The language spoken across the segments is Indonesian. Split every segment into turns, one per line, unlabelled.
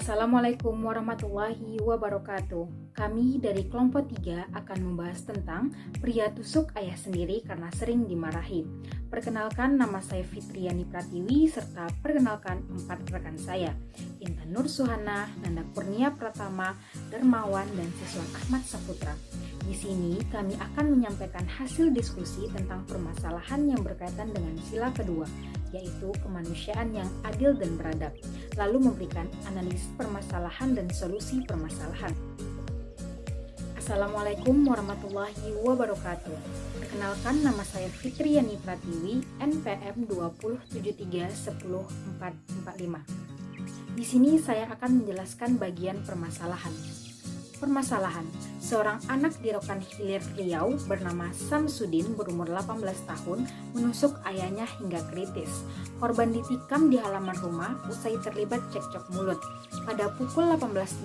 Assalamualaikum warahmatullahi wabarakatuh. Kami dari kelompok 3 akan membahas tentang pria tusuk ayah sendiri karena sering dimarahi. Perkenalkan, nama saya Fitriani Pratiwi serta perkenalkan 4 rekan saya, Intan Nur Suhana, Nanda Kurnia Pratama, Dermawan, dan siswa Ahmad Saputra. Di sini kami akan menyampaikan hasil diskusi tentang permasalahan yang berkaitan dengan sila kedua, yaitu kemanusiaan yang adil dan beradab, lalu memberikan analisis permasalahan dan solusi permasalahan. Assalamualaikum warahmatullahi wabarakatuh. Perkenalkan, nama saya Fitriani Pratiwi, NPM 207310445. Di sini saya akan menjelaskan bagian permasalahan. Permasalahan, seorang anak di Rokan Hilir Riau bernama Samsudin berumur 18 tahun menusuk ayahnya hingga kritis. Korban ditikam di halaman rumah usai terlibat cekcok mulut. Pada pukul 18.00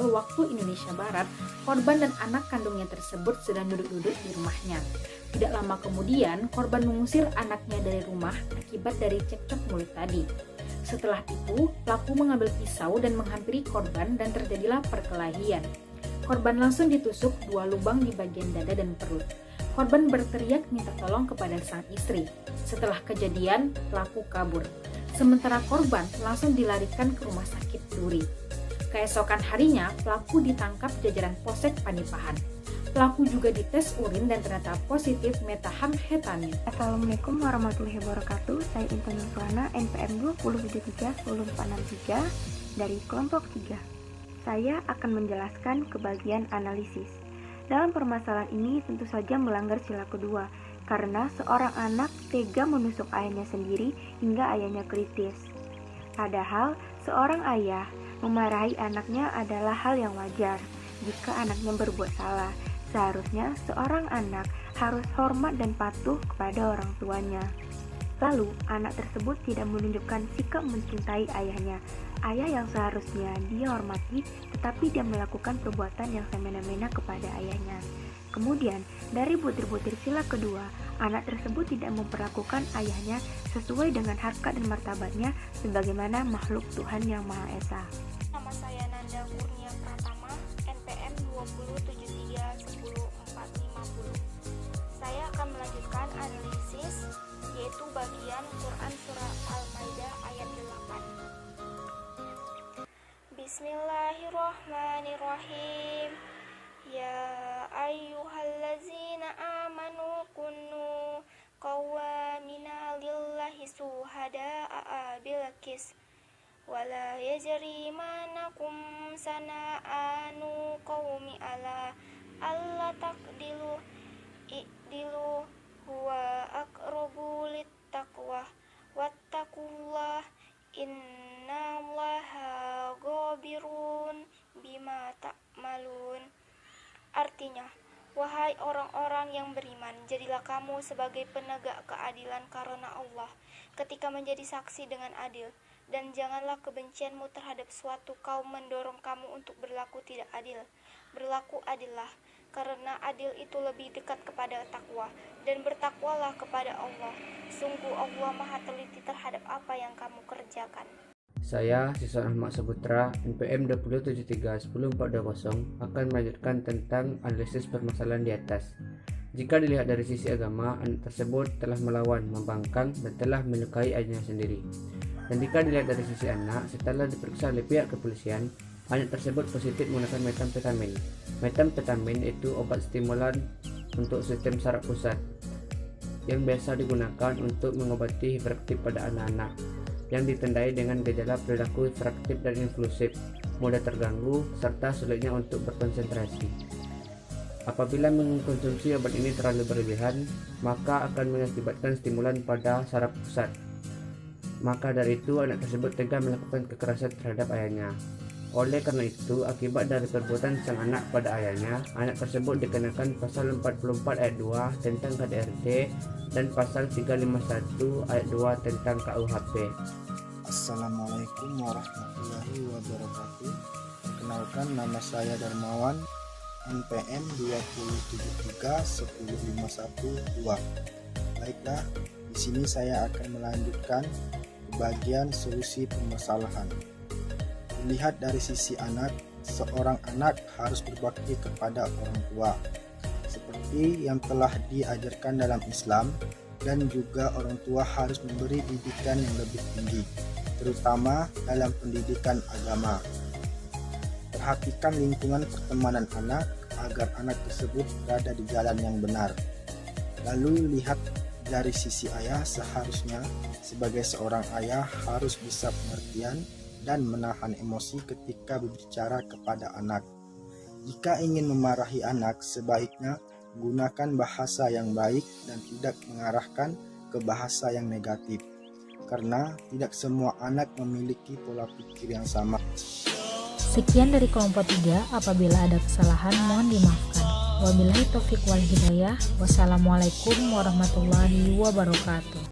waktu Indonesia Barat, korban dan anak kandungnya tersebut sedang duduk-duduk di rumahnya. Tidak lama kemudian, korban mengusir anaknya dari rumah akibat dari cekcok mulut tadi. Setelah itu, pelaku mengambil pisau dan menghampiri korban dan terjadilah perkelahian. Korban langsung ditusuk 2 lubang di bagian dada dan perut. Korban berteriak minta tolong kepada sang istri. Setelah kejadian, pelaku kabur. Sementara korban langsung dilarikan ke rumah sakit Duri. Keesokan harinya, pelaku ditangkap jajaran Polsek Panipahan. Pelaku juga dites urin dan ternyata positif metahamhetamin.
Assalamualaikum warahmatullahi wabarakatuh. Saya Intan Nursuhana, NPM 207310463 dari kelompok 3. Saya akan menjelaskan ke bagian analisis. Dalam permasalahan ini tentu saja melanggar sila kedua, karena seorang anak tega menusuk ayahnya sendiri hingga ayahnya kritis. Padahal seorang ayah memarahi anaknya adalah hal yang wajar. Jika anaknya berbuat salah, seharusnya seorang anak harus hormat dan patuh kepada orang tuanya. Lalu, anak tersebut tidak menunjukkan sikap mencintai ayahnya. Ayah yang seharusnya dia hormati, tetapi dia melakukan perbuatan yang semena-mena kepada ayahnya. Kemudian, dari butir-butir sila kedua, anak tersebut tidak memperlakukan ayahnya sesuai dengan harkat dan martabatnya sebagaimana makhluk Tuhan yang Maha Esa.
Nama saya Nanda Kurnia Pratama, NPM 207310450. Saya akan melanjutkan analisis, yaitu bagian Quran Surah Al-Maidah ayat 8. Bismillahirrahmanirrahim. Ya ayyuhallazina amanu kunu qawwamina lillahi suhada'a bil qis wala yajrimanakum sana'anu qaumi ala alla taqdilu i'dilu huwa aqrabu littaqwa wattaqullah innallaha ghabirun bima ta'malun. Artinya, wahai orang-orang yang beriman, jadilah kamu sebagai penegak keadilan karena Allah ketika menjadi saksi dengan adil, dan janganlah kebencianmu terhadap suatu kaum mendorong kamu untuk berlaku tidak adil. Berlaku adillah, karena adil itu lebih dekat kepada takwa, dan bertakwalah kepada Allah. Sungguh Allah Maha teliti terhadap apa yang kamu kerjakan.
Saya, siswa Ahmad Saputra, NPM 207310420 akan melanjutkan tentang analisis permasalahan di atas. Jika dilihat dari sisi agama, anak tersebut telah melawan, membangkang, dan telah menyukai ayahnya sendiri. Dan jika dilihat dari sisi anak, setelah diperiksa oleh pihak kepolisian, anak tersebut positif menggunakan metamfetamin. Metamfetamin itu obat stimulan untuk sistem saraf pusat yang biasa digunakan untuk mengobati hiperaktif pada anak-anak yang ditandai dengan gejala perilaku hiperaktif dan impulsif, mudah terganggu, serta sulitnya untuk berkonsentrasi. Apabila mengkonsumsi obat ini terlalu berlebihan, maka akan mengakibatkan stimulan pada saraf pusat. Maka dari itu, anak tersebut tega melakukan kekerasan terhadap ayahnya. Oleh karena itu, akibat dari perbuatan sang anak pada ayahnya, anak tersebut dikenakan pasal 44 ayat 2 tentang KDRT dan pasal 351 ayat 2 tentang KUHP.
Assalamualaikum warahmatullahi wabarakatuh. Perkenalkan, nama saya Dermawan, NPM 207310512. Baiklah, di sini saya akan melanjutkan ke bagian solusi permasalahan. Dilihat dari sisi anak, seorang anak harus berbakti kepada orang tua, seperti yang telah diajarkan dalam Islam, dan juga orang tua harus memberi didikan yang lebih tinggi, terutama dalam pendidikan agama. Perhatikan lingkungan pertemanan anak agar anak tersebut berada di jalan yang benar. Lalu lihat dari sisi ayah, seharusnya sebagai seorang ayah harus bisa pengertian dan menahan emosi ketika berbicara kepada anak. Jika ingin memarahi anak, sebaiknya gunakan bahasa yang baik dan tidak mengarahkan ke bahasa yang negatif, karena tidak semua anak memiliki pola pikir yang sama.
Sekian dari kelompok 3, apabila ada kesalahan mohon dimaafkan. Wabillahi taufiq wal hidayah. Wassalamualaikum warahmatullahi wabarakatuh.